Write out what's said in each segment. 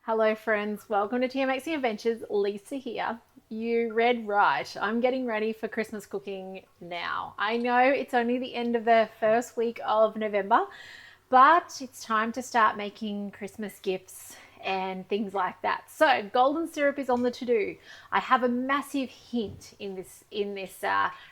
Hello friends, welcome to TMX Adventures. Lisa here. You read right. I'm getting ready for Christmas cooking now. I know it's only the end of the first week of November, but it's time to start making Christmas gifts and things like that. So golden syrup is on the to-do. I have a massive hint in this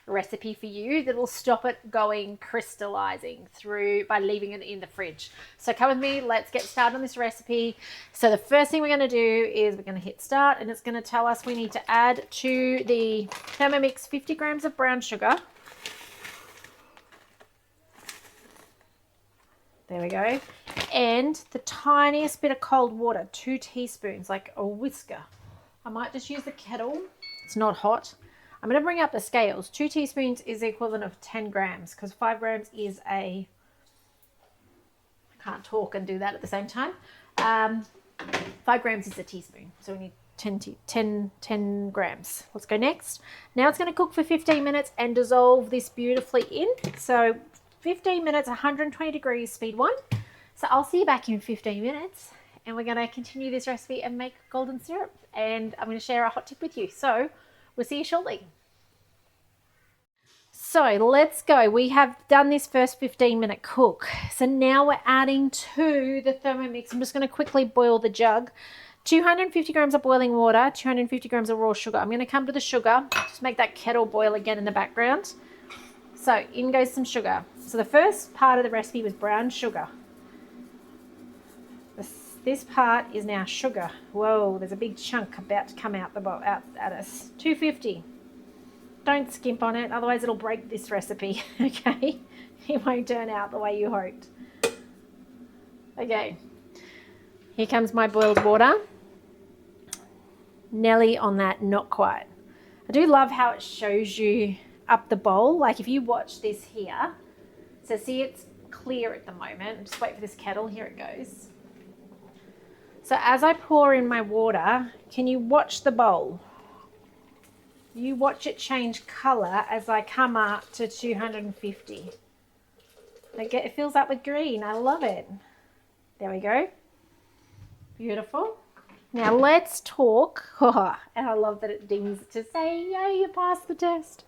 recipe for you that will stop it going crystallizing through by leaving it in the fridge. So come with me, let's get started on this recipe. So the first thing we're going to do is we're going to hit start, and it's going to tell us we need to add to the Thermomix 50 grams of brown sugar. There we go. And the tiniest bit of cold water, 2 teaspoons, like a whisker. I might just use the kettle. It's not hot. I'm going to bring up the scales. 2 teaspoons is the equivalent of 10 grams because 5 grams is I can't talk and do that at the same time. 5 grams is a teaspoon. So we need 10 grams. Let's go next. Now it's going to cook for 15 minutes and dissolve this beautifully in. So 15 minutes, 120 degrees, speed 1. So I'll see you back in 15 minutes and we're going to continue this recipe and make golden syrup. And I'm going to share a hot tip with you. So we'll see you shortly. So let's go. We have done this first 15-minute cook. So now we're adding to the Thermomix. I'm just going to quickly boil the jug. 250 grams of boiling water, 250 grams of raw sugar. I'm going to come to the sugar. Just make that kettle boil again in the background. So in goes some sugar. So the first part of the recipe was brown sugar. This part is now sugar. Whoa, there's a big chunk about to come out at us. 250. Don't skimp on it, otherwise it'll break this recipe, okay? It won't turn out the way you hoped. Okay, here comes my boiled water. Nearly on that, not quite. I do love how it shows you up the bowl. Like if you watch this here, so see it's clear at the moment. Just wait for this kettle, here it goes. So as I pour in my water, can you watch the bowl? You watch it change color as I come up to 250. It fills up with green. I love it. There we go. Beautiful. Now let's talk. Oh, and I love that it dings to say, yay, you passed the test.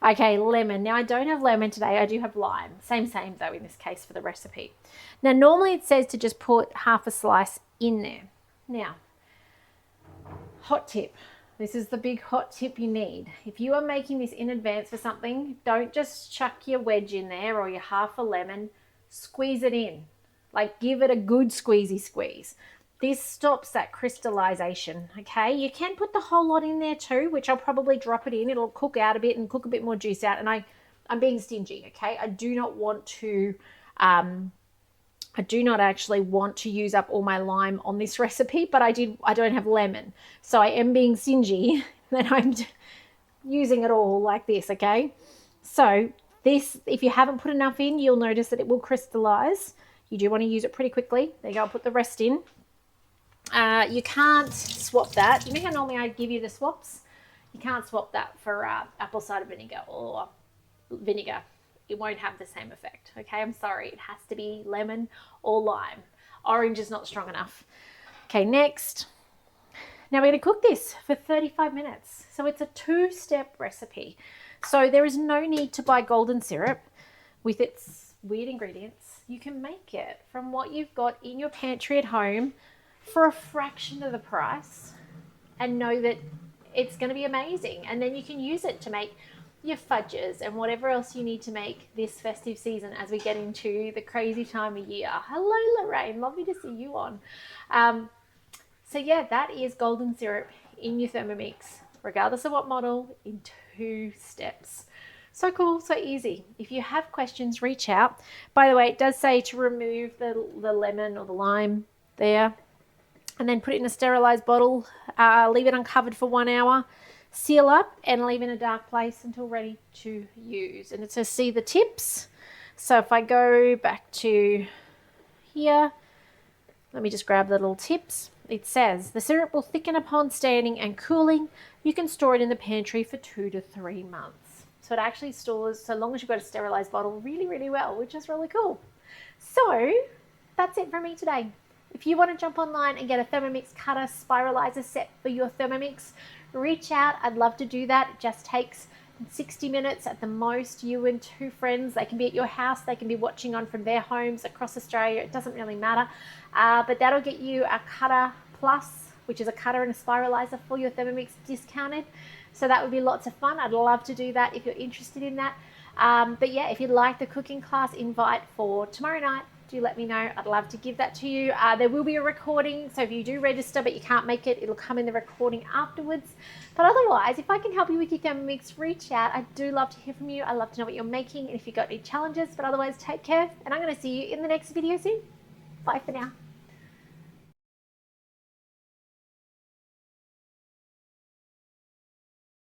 Okay, lemon. Now I don't have lemon today. I do have lime. Same though in this case for the recipe. Now normally it says to just put half a slice in there. Now, hot tip. This is the big hot tip you need. If you are making this in advance for something, don't just chuck your wedge in there or your half a lemon. Squeeze it in. Like give it a good squeezy squeeze. This stops that crystallization, okay? You can put the whole lot in there too, which I'll probably drop it in. It'll cook out a bit and cook a bit more juice out. And I'm being stingy, okay? I do not want to, I do not actually want to use up all my lime on this recipe, but I don't have lemon. So I am being stingy that I'm using it all like this, okay? So this, if you haven't put enough in, you'll notice that it will crystallize. You do want to use it pretty quickly. There you go, I'll put the rest in. You can't swap that. You know how normally I give you the swaps? You can't swap that for apple cider vinegar or vinegar. It won't have the same effect, okay? I'm sorry, it has to be lemon or lime. Orange is not strong enough. Okay, next. Now we're gonna cook this for 35 minutes. So it's a 2-step recipe. So there is no need to buy golden syrup with its weird ingredients. You can make it from what you've got in your pantry at home for a fraction of the price and know that it's gonna be amazing. And then you can use it to make your fudges and whatever else you need to make this festive season as we get into the crazy time of year. Hello, Lorraine. Lovely to see you on. So yeah, that is golden syrup in your Thermomix, regardless of what model, in 2 steps. So cool, so easy. If you have questions, reach out. By the way, it does say to remove the lemon or the lime there and then put it in a sterilized bottle. Leave it uncovered for 1 hour. Seal up and leave in a dark place until ready to use. And it says see the tips. So if I go back to here, let me just grab the little tips. It says the syrup will thicken upon standing and cooling. You can store it in the pantry for 2 to 3 months. So it actually stores, so long as you've got a sterilized bottle, really, really well, which is really cool. So that's it from me today. If you want to jump online and get a Thermomix cutter spiralizer set for your Thermomix, reach out. I'd love to do that. It just takes 60 minutes at the most. You and 2 friends, they can be at your house, they can be watching on from their homes across Australia. It doesn't really matter. But that'll get you a cutter plus, which is a cutter and a spiralizer for your Thermomix discounted. So that would be lots of fun. I'd love to do that if you're interested in that. But yeah, if you'd like the cooking class invite for tomorrow night, do let me know. I'd love to give that to you. There will be a recording, so if you do register but you can't make it, it'll come in the recording afterwards. But otherwise, if I can help you with your Thermomix, reach out. I do love to hear from you. I love to know what you're making and if you've got any challenges. But otherwise, take care, and I'm going to see you in the next video soon. Bye for now.